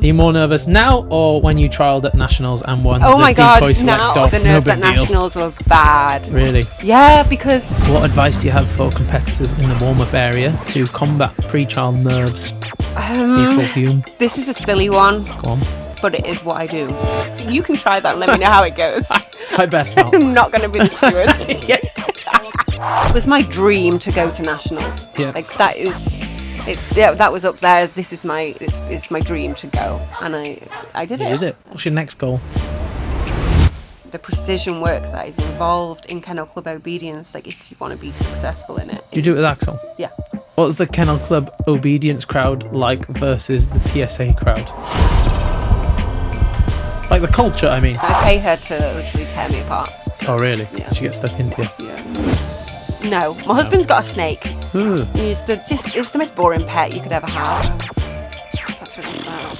Are you more nervous now or when you trialled at Nationals and won Oh the my God, decoy select now dog? the nerves at Nationals were bad. Really? Yeah, because... What advice do you have for competitors in the warm-up area to combat pre-trial nerves? April Hulme. This is a silly one. Go on. But it is what I do. You can try that and let me know how it goes. I best not. I'm not going to be the steward. It was my dream to go to Nationals. Yeah. Like that is... that was up there as this is my dream to go, and I did it. You did it. What's your next goal? The precision work that is involved in Kennel Club obedience, like if you want to be successful in it. Do you do it with Axel? Yeah. What's the Kennel Club obedience crowd like versus the PSA crowd? Like the culture, I mean. I pay her to literally tear me apart. Oh really? Yeah. She gets stuck into you? Yeah. No, my husband's got a snake. Ooh. It's the most boring pet you could ever have. That's really sad.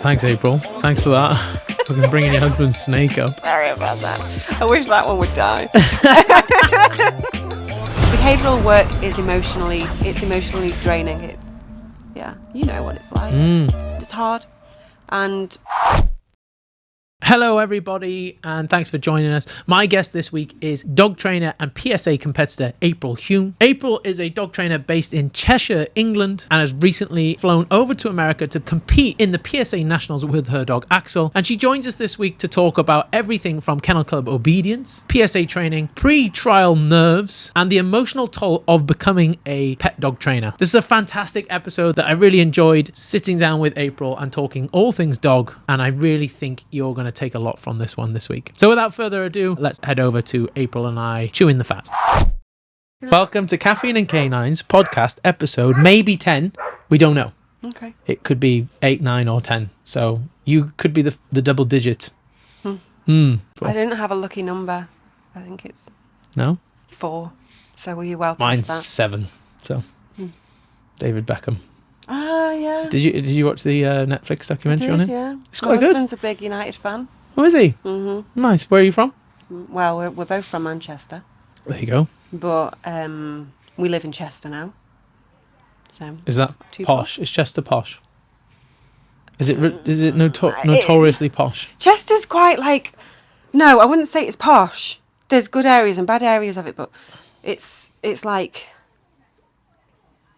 Thanks, April. Thanks for that. Fucking bringing your husband's snake up. Sorry about that. I wish that one would die. Behavioural work is emotionally draining. You know what it's like. It's hard. And... Hello everybody and thanks for joining us. My guest this week is dog trainer and PSA competitor April Hulme. April is a dog trainer based in Cheshire, England, and has recently flown over to America to compete in the PSA Nationals with her dog Axel. And she joins us this week to talk about everything from Kennel Club obedience, PSA training, pre-trial nerves, and the emotional toll of becoming a pet dog trainer. This is a fantastic episode that I really enjoyed sitting down with April and talking all things dog, and I really think you're going to take a lot from this one this week. So without further ado, let's head over to April and I chewing the fat. Welcome to Caffeine Canines Podcast episode maybe 10. We don't know. Okay. It could be 8, 9 or 10. So you could be the double digit. I didn't have a lucky number. I think it's No? 4. So were you well past Mine's that? 7. So David Beckham. Ah, yeah. Did you watch the Netflix documentary on him? Yeah. It's My quite good. husband's a big United fan. Oh, is he? Mm-hmm. Nice. Where are you from? Well, we're both from Manchester, There you go. but we live in Chester now. So Is that Too posh? Is Chester posh? Is it notoriously posh? Chester's quite like... No, I wouldn't say it's posh. There's good areas and bad areas of it, but it's like...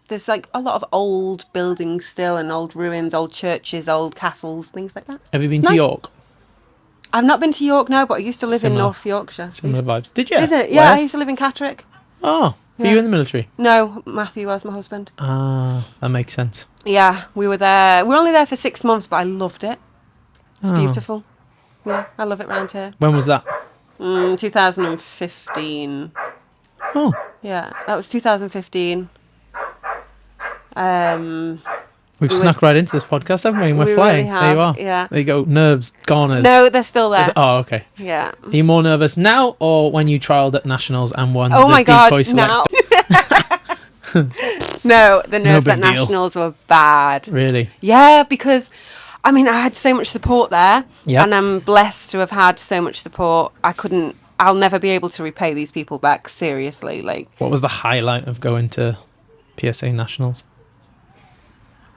There's like a lot of old buildings still and old ruins, old churches, old castles, things like that. Have you been It's to nice. York? I've not been to York, no, but I used to live in Similar. North Yorkshire. Similar vibes. Did you? Is it? Yeah, Where? I used to live in Catterick. Oh, were Yeah. you in the military? No, Matthew was my husband. Ah, that makes sense. Yeah, we were there. We were only there for 6 months, but I loved it. It's Oh. beautiful. Yeah, I love it round here. When was that? 2015. Oh, Yeah, that was 2015. we've snuck right into this podcast, haven't we? And we're We flying. really There you are. have, yeah. There you go. Nerves, goners. No, they're still there. Oh, okay. Yeah. Are you more nervous now or when you trialled at Nationals and won Oh the my decoy God, select now. dog? No, the nerves big at deal. Nationals were bad. Really? Yeah, because, I mean, I had so much support there. Yeah. And I'm blessed to have had so much support. I'll never be able to repay these people back, seriously. Like, What was the highlight of going to PSA Nationals?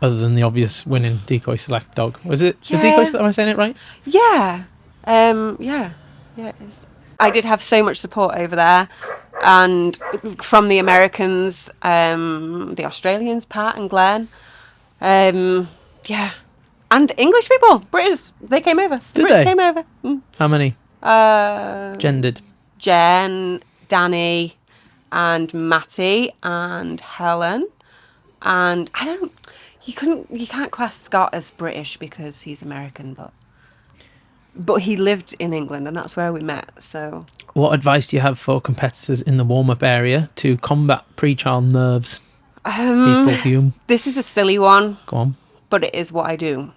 Other than the obvious winning decoy select dog. Was it Yeah. decoy select? Am I saying it right? yeah. Yeah, it is. I did have so much support over there. And from the Americans, the Australians, Pat and Glenn. Yeah. And English people, British, they came over. Did Brits they? came over. How many? Gendered. Jen, Danny, and Matty, and Helen. And you can't class Scott as British because he's American, but he lived in England and that's where we met, so. What advice do you have for competitors in the warm-up area to combat pre-trial nerves? April Hulme. This is a silly one, Go on. but it is what I do.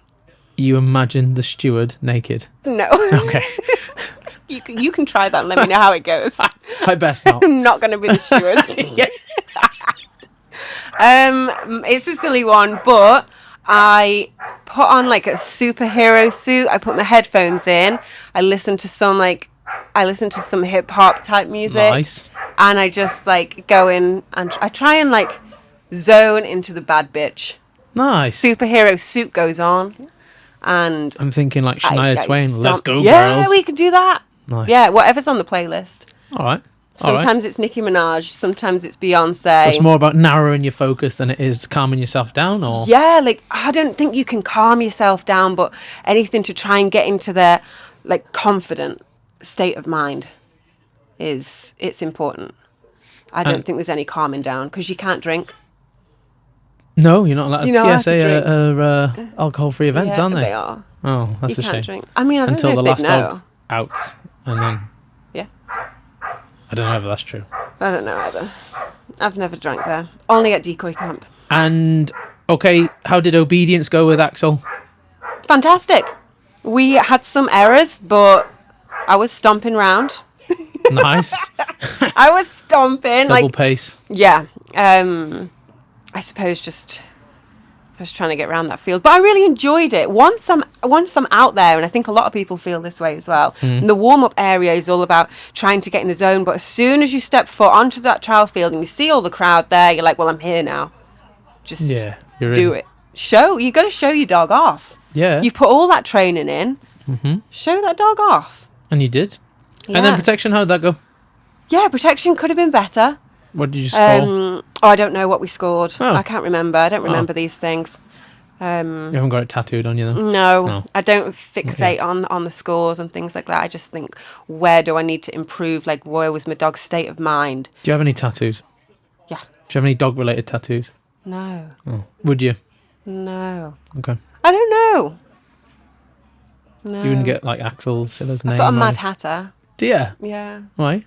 You imagine the steward naked. No. Okay. You can try that and let me know how it goes. I best not. I'm not going to be the steward. Yeah. It's a silly one, but I put on like a superhero suit. I put my headphones in. I listen to some hip hop type music. Nice. And I just like go in and I try and like zone into the bad bitch Nice. Superhero suit goes on, and I'm thinking like Shania Twain. Let's go, yeah, girls. we can do that. Nice. Yeah, whatever's on the playlist. All right. All right. Sometimes it's Nicki Minaj, sometimes it's So Beyonce. it's more about narrowing your focus than it is calming yourself down, or Yeah, like I don't think you can calm yourself down, but anything to try and get into their like confident state of mind it's important. I don't think there's any calming down because you can't drink. No, you're not allowed. You're not allowed to PSA drink. are alcohol-free events, Yeah, aren't they? They are. Oh, that's You a can't shame. drink. I mean, I don't Until know the if last they'd know. dog outs, and then Yeah, I don't know if that's true. I don't know either. I've never drank there. Only at decoy camp. And okay, how did obedience go with Axel? Fantastic. We had some errors, but I was stomping round. Nice. I was stomping Double like pace. yeah. I suppose just I was trying to get around that field, but I really enjoyed it. Once I'm out there, and I think a lot of people feel this way as well. And the warm up area is all about trying to get in the zone, but as soon as you step foot onto that trial field and you see all the crowd there, you're like, well, I'm here now. Just You're do in. it. You got to show your dog off. Yeah. You've put all that training in. Show that dog off. And you did. Yeah. And then protection, how did that go? Yeah, protection could have been better. What did you score? I don't know what we scored. Oh. I can't remember. I don't remember these things. You haven't got it tattooed on you, though? No, I don't Not fixate yet. on the scores and things like that. I just think, where do I need to improve? Like, where was my dog's state of mind? Do you have any tattoos? Yeah. Do you have any dog-related tattoos? No. Oh. Would you? No. Okay. I don't know. No. You wouldn't get, like, Axel's Silla's name I've got a on Mad it? Hatter. Do you? Yeah. Why?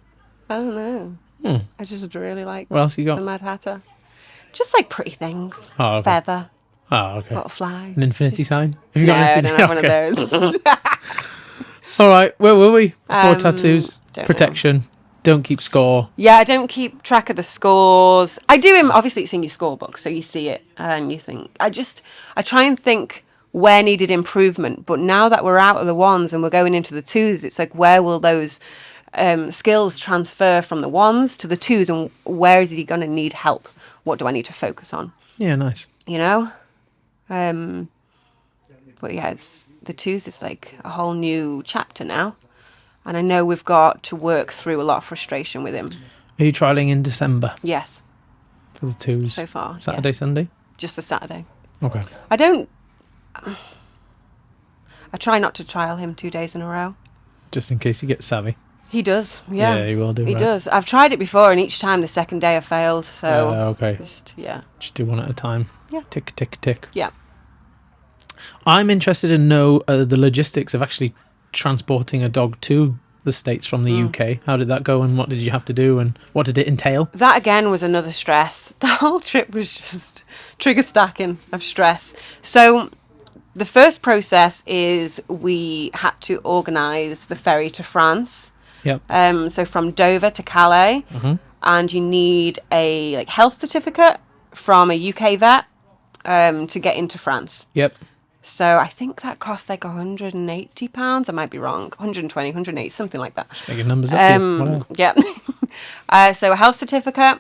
I don't know. Hmm. I just really like What else you the got? Mad Hatter. Just like pretty things. Oh, okay. Feather. Oh, okay. Butterfly. An infinity sign? Have you No, got an I infinity? don't have one of those. All right. Where were we? Before tattoos. don't know. Protection. Don't keep score. Yeah, I don't keep track of the scores. I do obviously it's in your scorebook, so you see it and you think. I try and think where needed improvement. But now that we're out of the ones and we're going into the twos, it's like, where will those skills transfer from the ones to the twos, and where is he going to need help? What do I need to focus on? Yeah, nice. You know? But yeah, the twos is like a whole new chapter now. And I know we've got to work through a lot of frustration with him. Are you trialling in December Yes, for the twos? so far. Saturday, yes. Sunday? Just a Saturday. Okay. I try not to trial him 2 days in a row. Just in case you get savvy. He does, yeah. Yeah, he will do, He right? does. I've tried it before, and each time the second day I failed. So Okay. Just do one at a time. Yeah. Tick, tick, tick. Yeah. I'm interested to know the logistics of actually transporting a dog to the States from the UK. How did that go, and what did you have to do, and what did it entail? That again was another stress. The whole trip was just trigger stacking of stress. So the first process is we had to organise the ferry to France. Yep. So from Dover to Calais, and you need a health certificate from a UK vet to get into France. Yep. So I think that cost like £180. I might be wrong. 120, 180, something like that. Making numbers up here. Whatever. Yeah. So a health certificate.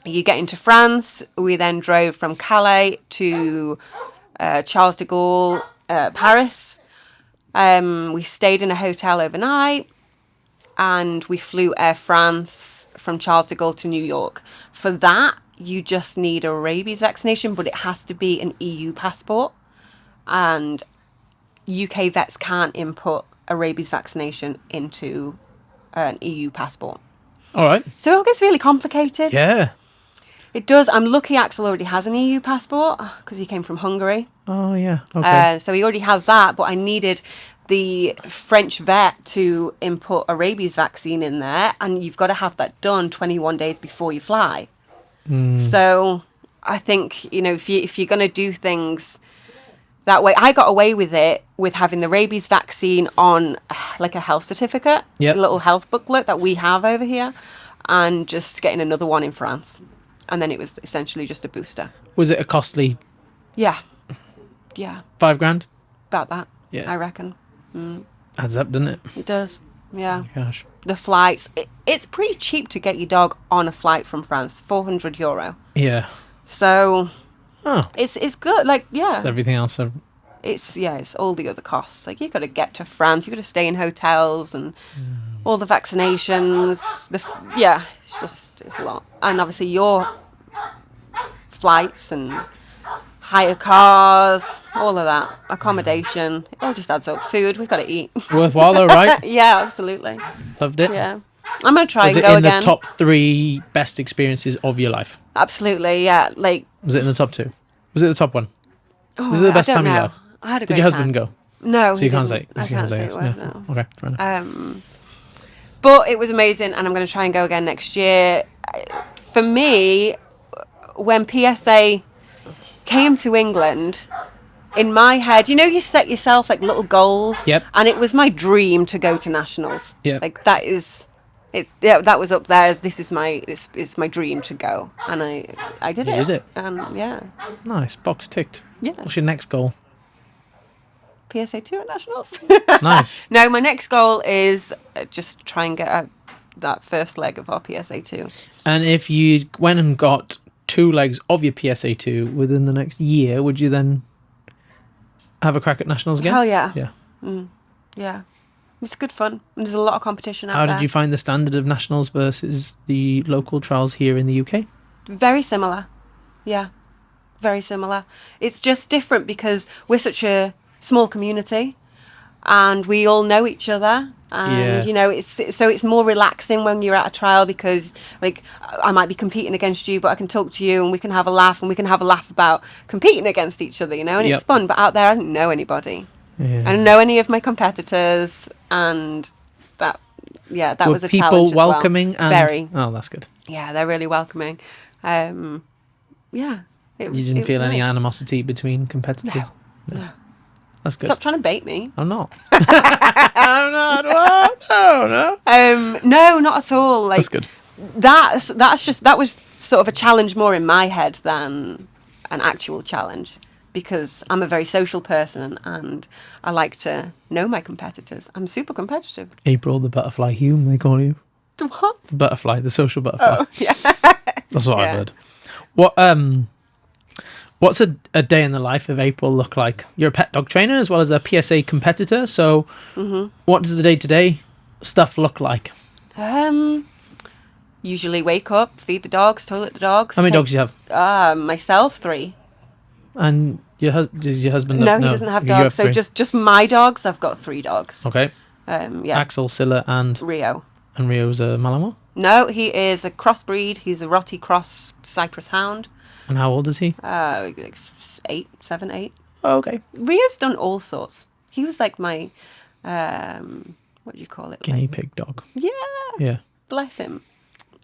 You get into France. We then drove from Calais to Charles de Gaulle, Paris. We stayed in a hotel overnight, and we flew Air France from Charles de Gaulle to New York. For that, you just need a rabies vaccination, but it has to be an EU passport. And UK vets can't input a rabies vaccination into an EU passport. All right. So it gets really complicated. Yeah. It does. I'm lucky Axel already has an EU passport because he came from Hungary. Oh, yeah. Okay. So he already has that, but I needed the French vet to input a rabies vaccine in there, and you've got to have that done 21 days before you fly. So I think, if you're going to do things that way, I got away with it with having the rabies vaccine on like a health certificate, Yep. a little health booklet that we have over here, and just getting another one in France. And then it was essentially just a booster. Was it a costly Yeah. Yeah. $5,000? About that. Yeah. I reckon. Adds up, doesn't it? It does. Yeah. Gosh. The flights. It's pretty cheap to get your dog on a flight from France. €400. Yeah. So Oh, It's good. Like, yeah. so everything else. It's all the other costs. Like, you got to get to France, you got to stay in hotels and all the vaccinations. It's a lot. And obviously your flights and hire cars, all of that, accommodation, it all just adds up. Food, we've got to eat. Worthwhile though, right? Yeah, absolutely. Loved it. Yeah. I'm going to try Was and it go in again. the top 3 best experiences of your life? Absolutely, yeah. Like, Was it in the top 2? Was it the top 1? oh, Was it the best I don't time of your know. life? I had a Did great your husband time. go? No, So he you can't didn't. say. I can't say it. it was, Yeah. no. Okay, fair enough. But it was amazing, and I'm going to try and go again next year. For me, when PSA came to England, in my head, you set yourself like little goals. Yep. And it was my dream to go to nationals. Yep. Like, that is it. Yeah, that was up there as this is my dream to go, and I did it. You did it. And yeah. Nice. Box ticked. Yeah. What's your next goal? PSA 2 at nationals. Nice. No, my next goal is just try and get that first leg of our PSA 2. And if you went and got 2 legs of your PSA 2 within the next year, would you then have a crack at nationals again? Hell yeah. Yeah. Yeah. It's good fun. And there's a lot of competition out How there. did you find the standard of nationals versus the local trials here in the UK? Very similar. Yeah. Very similar. It's just different because we're such a small community and we all know each other. And, it's more relaxing when you're at a trial because, like, I might be competing against you, but I can talk to you and we can have a laugh about competing against each other, and Yep. it's fun. But out there, I didn't know anybody. Yeah. I didn't know any of my competitors, and that Were was a people challenge as welcoming well. and Very. Oh, that's good. Yeah, they're really welcoming. Yeah. You didn't feel any animosity between competitors? No. That's good. Stop trying to bait me. I'm not. I'm not. What? No. No, not at all. Like, That's good. That was sort of a challenge more in my head than an actual challenge, because I'm a very social person and I like to know my competitors. I'm super competitive. April, the butterfly Hulme, they call you. The what? The butterfly, the social butterfly. Oh, yeah. That's what Yeah. I've heard. What's a day in the life of April look like? You're a pet dog trainer as well as a PSA competitor. So what does the day-to-day stuff look like? Usually wake up, feed the dogs, toilet the dogs. How many dogs do you have? Myself, 3. And does your husband? No, he doesn't have You dogs. So 3. just my dogs, I've got 3 dogs. Okay. Yeah. Axel, Scylla, and Rio. Rio's a Malinois. No, he is a crossbreed. He's a Rottie Cross Cypress Hound. And how old is he? Like 7, 8. Oh, okay. Rio's done all sorts. He was like my, what do you call it? Guinea pig dog. Yeah. Yeah. Bless him.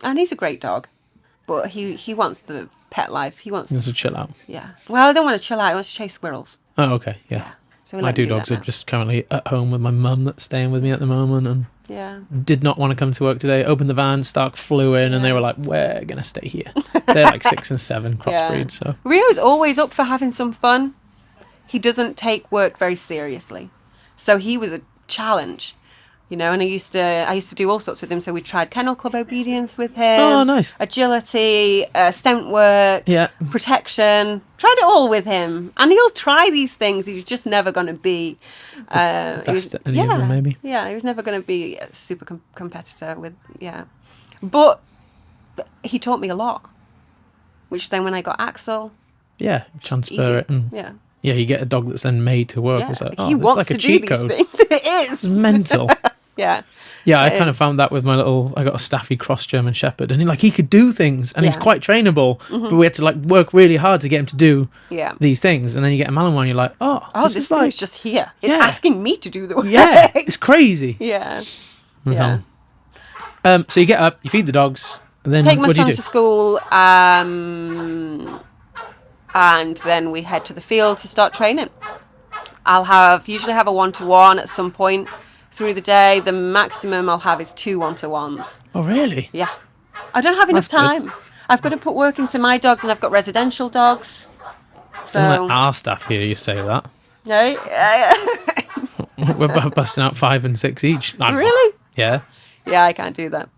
And he's a great dog, but he wants the pet life. He wants. Just to chill out. Yeah. Well, I don't want to chill out. I want to chase squirrels. Oh, okay. Yeah. So we My let him 2 do dogs that are now. just currently at home with my mum that's staying with me at the moment and Yeah. did not want to come to work today. Opened the van, Stark flew in and they were like, we're going to stay here. They're like 6 and 7 crossbreeds. So Rio's always up for having some fun. He doesn't take work very seriously. So he was a challenge, and I used to do all sorts with him. So we tried kennel club obedience with him. Oh, nice. Agility, stunt work, Yeah. protection. Tried it all with him. And he'll try these things. He's just never going to be the best at any of them, maybe. Yeah, he was never going to be a super competitor with, But he taught me a lot. Which then when I got Axel, Yeah. Transfer easy. it. And yeah, you get a dog that's then made to work. Yeah, It's like, he it's wants like a to cheat do code. these things. It It's is. mental. Yeah. Yeah, I kind of found that with my I got a Staffy cross German Shepherd, and he could do things, and he's quite trainable, but we had to work really hard to get him to do these things, and then you get a Malinois, and you're like, this this is like, thing's just here. It's asking me to do the work. yeah, it's crazy. Yeah. Okay. Yeah. So you get up, you feed the dogs, and then Take my what do you son do? to school, and then we head to the field to start training. I'll usually have a 1-to-1 at some point through the day. The maximum I'll have is 2 1-to-1s. Oh, really? Yeah. I don't have enough That's good. time. I've got to put work into my dogs, and I've got residential dogs. Some like So, our staff here, you say that. no. We're busting out 5 and 6 each. Really? Yeah. Yeah, I can't do that.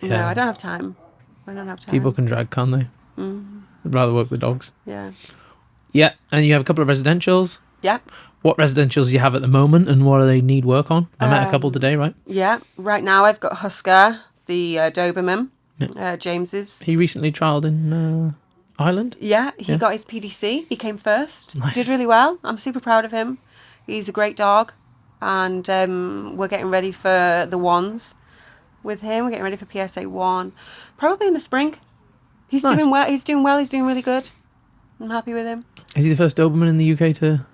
No, Yeah. I don't have time. I don't have time. People can drag, can't they? I'd rather work with dogs. Yeah. Yeah, and you have a couple of residentials. Yeah. What residentials do you have at the moment, and what do they need work on? I met a couple today, right? Yeah. Right now I've got Husker, the Doberman, James's. He recently trialled in Ireland. Yeah, he got his PDC. He came first. Nice. Did really well. I'm super proud of him. He's a great dog. And we're getting ready for the ones with him. We're getting ready for PSA 1. Probably in the spring. He's Nice. doing well. He's doing well. He's doing really good. I'm happy with him. Is he the first Doberman in the UK to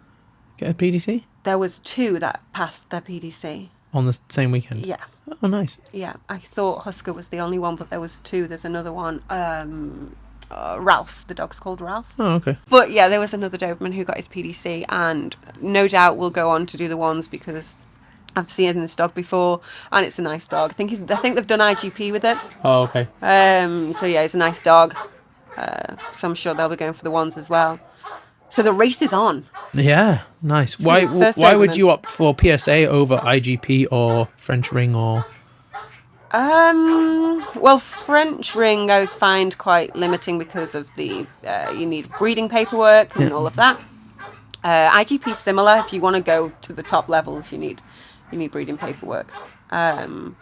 get a PDC? There was 2 that passed their PDC. On the same weekend? Yeah. Oh, nice. Yeah. I thought Husker was the only one, but there was 2. There's another one. Ralph. The dog's called Ralph. Oh, okay. But yeah, there was another Doberman who got his PDC, and no doubt will go on to do the ones because I've seen this dog before, and it's a nice dog. I think they've done IGP with it. Oh, okay. So yeah, it's a nice dog. So I'm sure they'll be going for the ones as well. So the race is on. Yeah, nice. Why would you opt for PSA over IGP or French Ring or... Well, French Ring I find quite limiting because of the you need breeding paperwork and all of that. IGP is similar. If you want to go to the top levels, you need breeding paperwork. PSA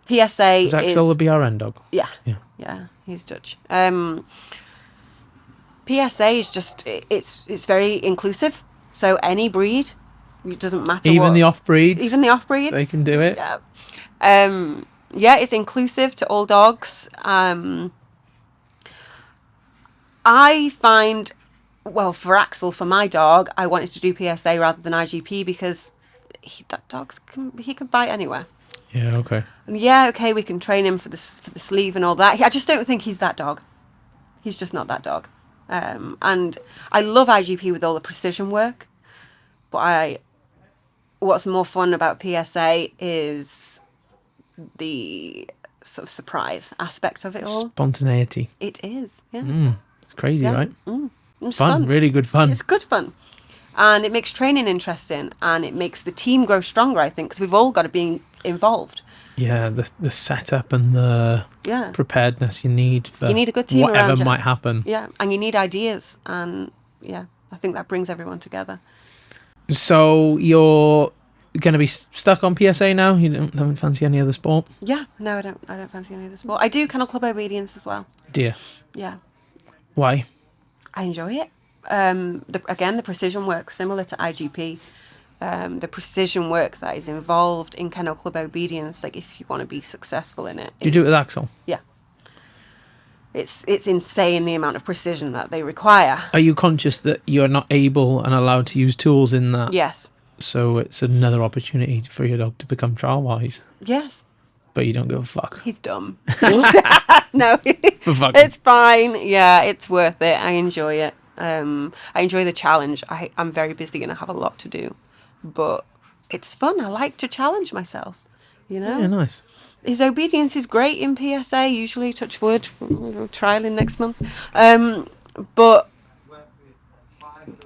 is Axel the BRN dog? Yeah, he's Dutch. PSA is just it's very inclusive. So any breed, it doesn't matter. Even the off breeds, they can do it. Yeah. Yeah, it's inclusive to all dogs. I find, well, for Axel, for my dog, I wanted to do PSA rather than IGP because he can bite anywhere. Yeah, okay. And yeah, okay, we can train him for the sleeve and all that. I just don't think he's that dog. He's just not that dog. And I love IGP with all the precision work, but what's more fun about PSA is the sort of surprise aspect of it all. Spontaneity. It is, yeah. It's crazy, right? It's fun, really good fun. It's good fun. And it makes training interesting, and it makes the team grow stronger, I think, because we've all got to be involved. Yeah, the setup and the preparedness you need for you need a good team whatever around you. might happen. Yeah, and you need ideas, and yeah, I think that brings everyone together. So you're going to be stuck on PSA now? You don't fancy any other sport? Yeah, no, I don't fancy any other sport. I do Kennel Club Obedience as well. Dear. Yeah. Why? I enjoy it. The precision work, similar to IGP. The precision work that is involved in Kennel Club Obedience, like if you want to be successful in it. Do you do it with Axel? Yeah. It's insane the amount of precision that they require. Are you conscious that you're not able and allowed to use tools in that? Yes. So it's another opportunity for your dog to become trial-wise. Yes. But you don't give a fuck. He's dumb. No, fucking. It's fine. Yeah, it's worth it. I enjoy it. I enjoy the challenge. I'm very busy and I have a lot to do. But it's fun. I like to challenge myself, you know? Yeah, nice. His obedience is great in PSA, usually, touch wood, trialing next month. But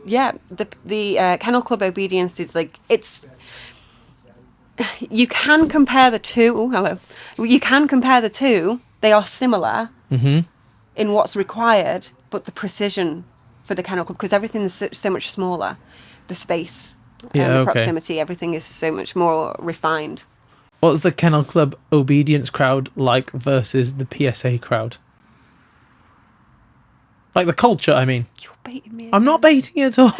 yeah, the Kennel Club Obedience is like, you can compare the two. Oh, hello. You can compare the two. They are similar in what's required, but the precision for the Kennel Club, because everything is so much smaller, the space, the proximity, everything is so much more refined. What's the Kennel Club Obedience crowd like versus the PSA crowd? Like the culture, I mean. You're baiting me. I'm not baiting it at all.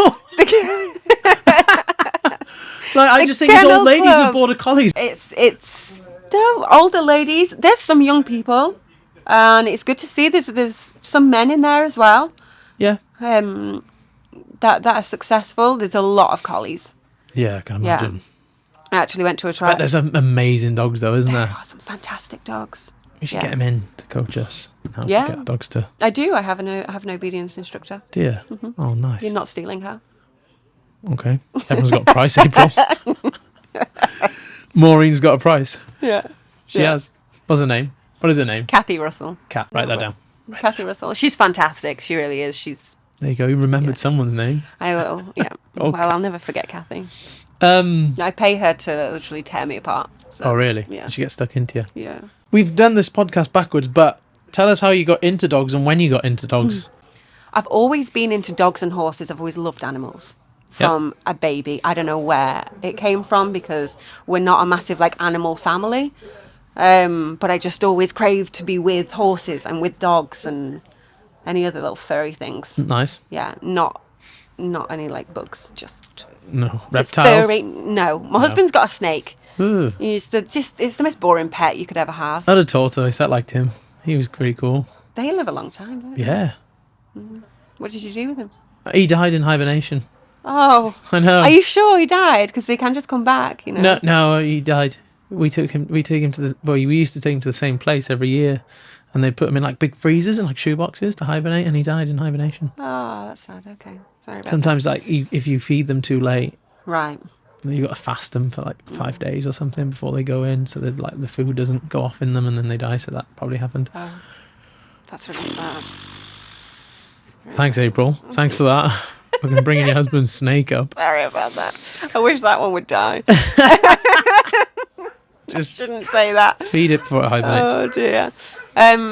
I just think it's old ladies with border collies. It's the older ladies. There's some young people, and it's good to see there's some men in there as well. Yeah. That are successful. There's a lot of collies. Yeah, I can imagine. Yeah. I actually went to a trial. But there's some amazing dogs, though, isn't there? There are some fantastic dogs. We should get them in to coach us. How to get our dogs to. I do. I have an obedience instructor. Do you? Oh, nice. You're not stealing her. Okay. Everyone's got a price, April. Maureen's got a price. Yeah. She has. What's her name? What is her name? Kathy Russell. Kat. Write that down. Kathy Russell. She's fantastic. She really is. There you go. You remembered someone's name. I will. Yeah. Okay. Well, I'll never forget Kathy. I pay her to literally tear me apart. So, oh, really? Yeah. She gets stuck into you. Yeah. We've done this podcast backwards, but tell us how you got into dogs and when you got into dogs. I've always been into dogs and horses. I've always loved animals from a baby. I don't know where it came from because we're not a massive like animal family. But I just always craved to be with horses and with dogs and any other little furry things. Nice. Yeah, not any like bugs, just No. Reptiles? furry. No, my husband's got a snake. Ooh. It's the most boring pet you could ever have. I had a tortoise. I liked him. He was pretty cool. They live a long time, don't they? Yeah. What did you do with him? He died in hibernation. Oh, I know. are you sure he died? Because they can just come back, you know. No, he died. We took him to the. Well, we used to take him to the same place every year, and they put him in like big freezers and like shoe boxes to hibernate, and he died in hibernation. Oh, that's sad. Okay, sorry about Sometimes, like if you feed them too late, that. Right. you got to fast them for like 5 days or something before they go in, so that like the food doesn't go off in them, and then they die. So that probably happened. Oh, that's really sad. Thanks, April. Thanks for that. Fucking bringing your husband's snake up. Sorry about that. I wish that one would die. Just Shouldn't say that. feed it before it hibernates. Oh dear.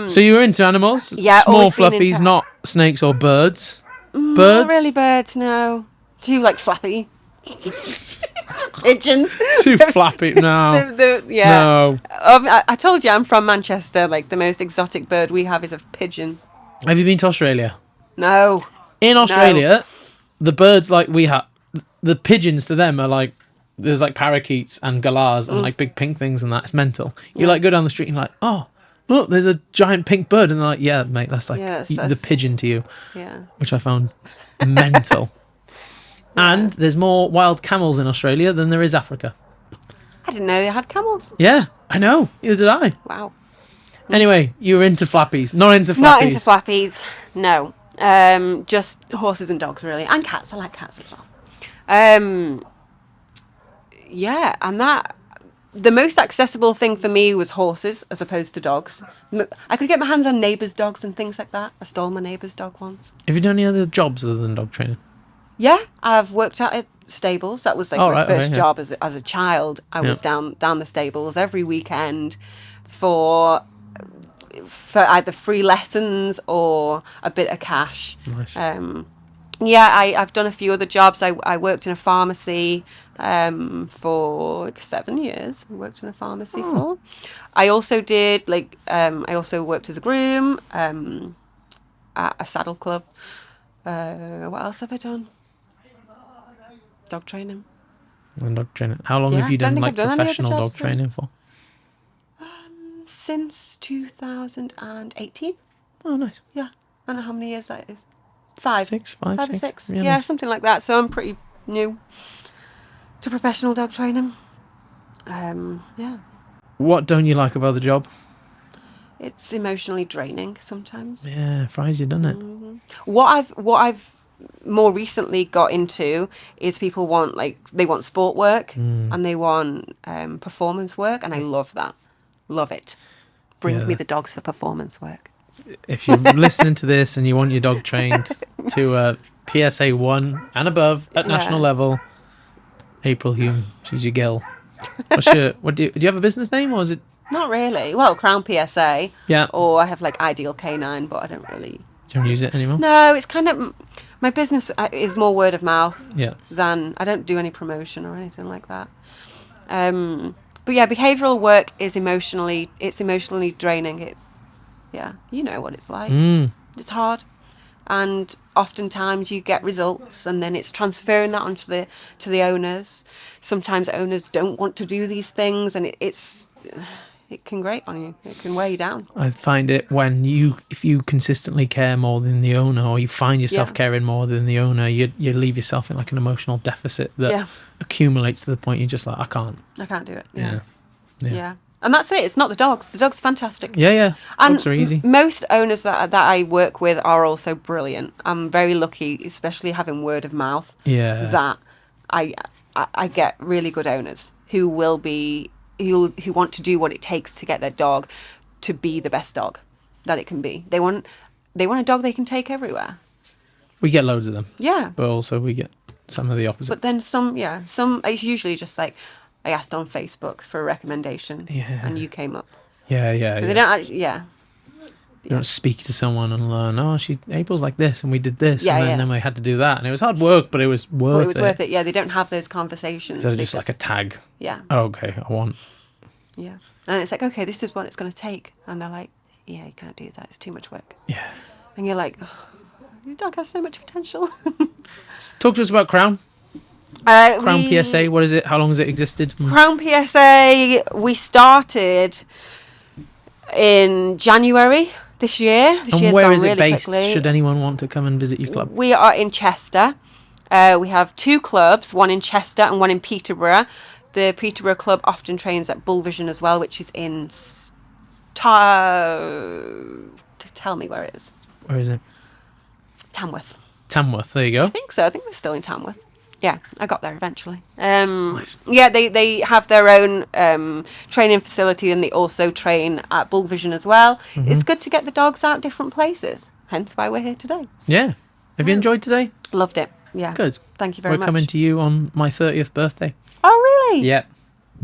So you were into animals? Yeah, Small always been fluffies, into- not snakes or birds. Birds? Not really birds, no. Too like flappy. Pigeons. Too flappy. No. Yeah. No. I told you I'm from Manchester. Like the most exotic bird we have is a pigeon. Have you been to Australia? No. In Australia, the birds like we have, the pigeons to them are like, there's like parakeets and galahs and like big pink things and that. It's mental. You like go down the street and you're like, oh, look, there's a giant pink bird. And they're like, yeah, mate, that's like the pigeon to you. Yeah. Which I found mental. And there's more wild camels in Australia than there is Africa. I didn't know they had camels. Yeah, I know. Neither did I. Wow. Anyway, you were into flappies. Not into flappies. Not into flappies. No. Just horses and dogs, really. And cats. I like cats as well. Yeah, and the most accessible thing for me was horses as opposed to dogs. I could get my hands on neighbours' dogs and things like that. I stole my neighbour's dog once. Have you done any other jobs other than dog training? Yeah, I've worked at stables. That was like my first job as a child. I was down the stables every weekend for either free lessons or a bit of cash. Nice. Yeah, I've done a few other jobs. I worked in a pharmacy for like 7 years. I worked in a pharmacy for. I also did I also worked as a groom at a saddle club. What else have I done? Dog training. And dog training. How long Yeah, have you don't done think like I've done any other professional dog jobs, though. training for? Since 2018. Oh, nice. Yeah, I don't know how many years that is. 5. 6, 5 5, or 6. 6. Yeah, Yeah, nice. something like that. So I'm pretty new to professional dog training. Yeah, What don't you like about the job? it's emotionally draining sometimes. Yeah, fries, you done it. What I've more recently got into is people want they want sport work and they want performance work, and I love that. Love it. Bring me the dogs for performance work. If you're listening to this and you want your dog trained to PSA 1 and above at national level, April Hulme, she's your girl. Do you have a business name, or is it? Not really. Well, Crown PSA. Yeah. Or I have Ideal Canine, but I don't really. Do you use it anymore? No, it's kind of my business is more word of mouth Yeah. than I don't do any promotion or anything like that. But yeah, behavioural work is emotionally draining. You know what it's like. It's hard, and oftentimes you get results, and then it's transferring that onto the owners. Sometimes owners don't want to do these things, and it can grate on you. It can weigh you down. I find it if you consistently care more than the owner, or you find yourself caring more than the owner, you leave yourself in like an emotional deficit that accumulates to the point you're just like, I can't do it. Yeah. And that's it. It's not the dogs. The dog's fantastic. Yeah. And Dogs are easy. Most owners that I work with are also brilliant. I'm very lucky, especially having word of mouth. Yeah. That I get really good owners who want to do what it takes to get their dog to be the best dog that it can be. They want a dog they can take everywhere. We get loads of them. Yeah. But also we get some of the opposite. But then some it's usually just like I asked on Facebook for a recommendation and you came up. Yeah. So they don't actually, You don't speak to someone and learn, April's like this and we did this and then we had to do that. And it was hard work, but it was worth it. It was worth it, yeah. They don't have those conversations. So just like a tag. Yeah. Oh, okay, I want. Yeah. And it's like, okay, this is what it's going to take. And they're like, yeah, you can't do that. It's too much work. Yeah. And you're like, oh, your dog has so much potential. Talk to us about Crown. Crown PSA, what is it? How long has it existed? Crown PSA, we started in January this year. And where is it based? Quickly. Should anyone want to come and visit your club? We are in Chester. We have 2 clubs, one in Chester and one in Peterborough. The Peterborough club often trains at Bull Vision as well, which is in... Tell me where it is. Where is it? Tamworth. Tamworth, there you go. I think so. I think they're still in Tamworth. Yeah, I got there eventually. Nice. Yeah, they have their own training facility, and they also train at Bull Vision as well. Mm-hmm. It's good to get the dogs out different places, hence why we're here today. Yeah. Have you enjoyed today? Loved it. Yeah. Good. Thank you very much. We're coming to you on my 30th birthday. Oh, really? Yeah.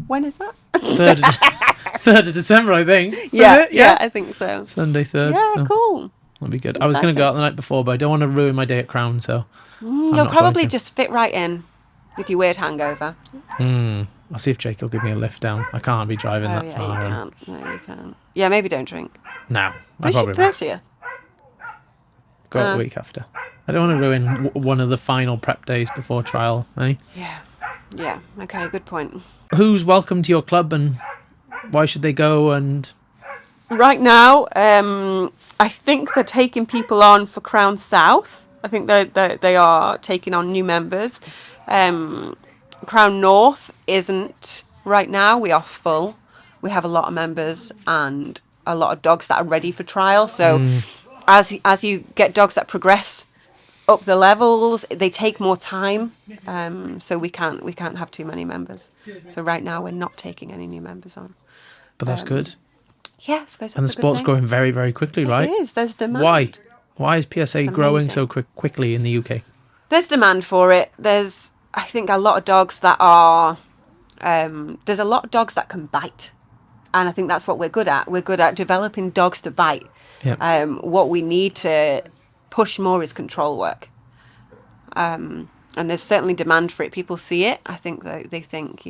When is that? 3rd of December, I think. Yeah, I think so. Sunday 3rd. Yeah, cool. That'll be good. I was going to go out the night before, but I don't want to ruin my day at Crown, so... You'll probably just fit right in with your weird hangover. I'll see if Jake will give me a lift down. I can't be driving that far. You can't. No, you can't. Yeah, maybe don't drink. No. When's your 30th? Go out the week after. I don't want to ruin one of the final prep days before trial, eh? Yeah. Okay, good point. Who's welcome to your club and why should they go? And right now, I think they're taking people on for Crown South. I think they are taking on new members. Crown North isn't right now. We are full. We have a lot of members and a lot of dogs that are ready for trial. So as you get dogs that progress up the levels, they take more time. So we can't have too many members. So right now we're not taking any new members on. But that's good. Yeah, I suppose that's and the sport's growing very, very quickly, right? It is. There's demand. Why? Why is PSA growing so quickly in the UK? There's demand for it. There's, I think, a lot of dogs that are... there's a lot of dogs that can bite. And I think that's what we're good at. We're good at developing dogs to bite. Yep. What we need to push more is control work. And there's certainly demand for it. People see it. I think they think,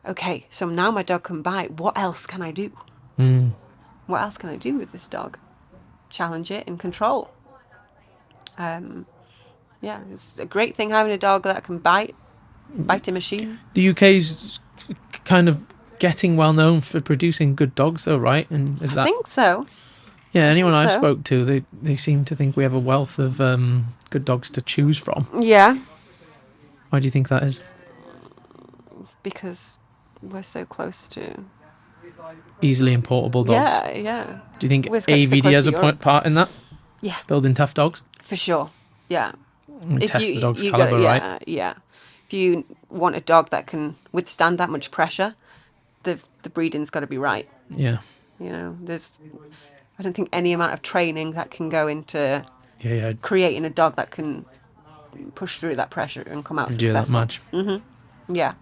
okay, so now my dog can bite. What else can I do? What else can I do with this dog? Challenge it and control. It's a great thing having a dog that can bite a machine. The UK's kind of getting well known for producing good dogs, though, right? And I think so. Yeah, anyone I've spoke to, they seem to think we have a wealth of good dogs to choose from. Yeah. Why do you think that is? Because we're so close to easily importable dogs. Yeah. Do you think AVD has a part in that? Yeah. Building tough dogs? For sure. Yeah. Test the dog's caliber, right? Yeah. If you want a dog that can withstand that much pressure, the breeding's got to be right. Yeah. I don't think any amount of training that can go into creating a dog that can push through that pressure and come out successful. Do that much. Mm-hmm. Yeah.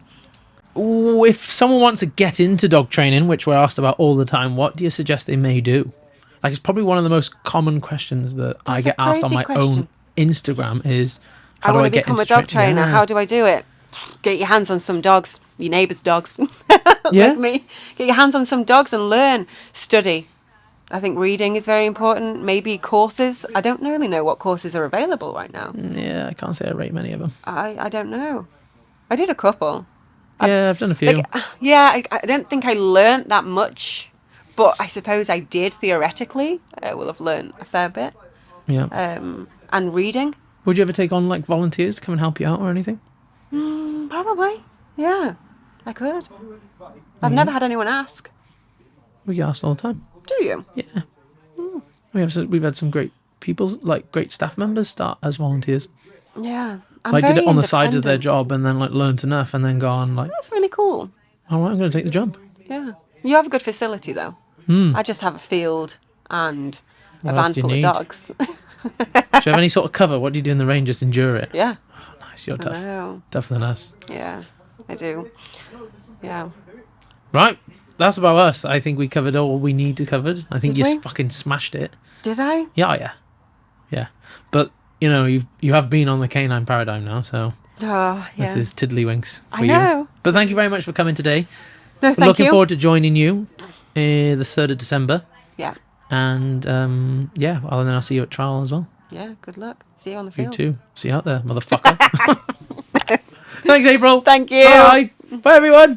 If someone wants to get into dog training, which we're asked about all the time, what do you suggest they may do? Like, it's probably one of the most common questions that I get asked on my own Instagram is, how do I get into become a dog trainer? Yeah. How do I do it? Get your hands on some dogs, your neighbour's dogs, like me. Get your hands on some dogs and learn. Study. I think reading is very important. Maybe courses. I don't really know what courses are available right now. Yeah, I can't say I rate many of them. I don't know. I did a couple. I've done a few. I don't think I learnt that much, but I suppose I did theoretically. I will have learnt a fair bit. Yeah. And reading. Would you ever take on like volunteers to come and help you out or anything? Probably. Yeah, I could. I've never had anyone ask. We get asked all the time. Do you? Yeah. We've had some great people, like great staff members, start as volunteers. Yeah. Did it on the side of their job and then learnt enough and then go on That's really cool. All right, I'm going to take the jump. Yeah. You have a good facility though. I just have a field and a van full of dogs. Do you have any sort of cover? What do you do in the rain? Just endure it? Yeah. Oh, nice. You're tough. I know. Tougher than us. Yeah, I do. Yeah. Right. that's about us. I think we covered all we need to cover. I think Did you we? fucking smashed it. Did I? Yeah. But you have been on the canine paradigm now, so Oh, yeah. this is tiddlywinks for I know. you. But thank you very much for coming today. No, thank Looking you. forward to joining you the 3rd of December. Yeah. And and then I'll see you at trial as well. Yeah, good luck. See you on the You field. too. See you out there, motherfucker. Thanks, April. Thank you. Bye. Bye, everyone.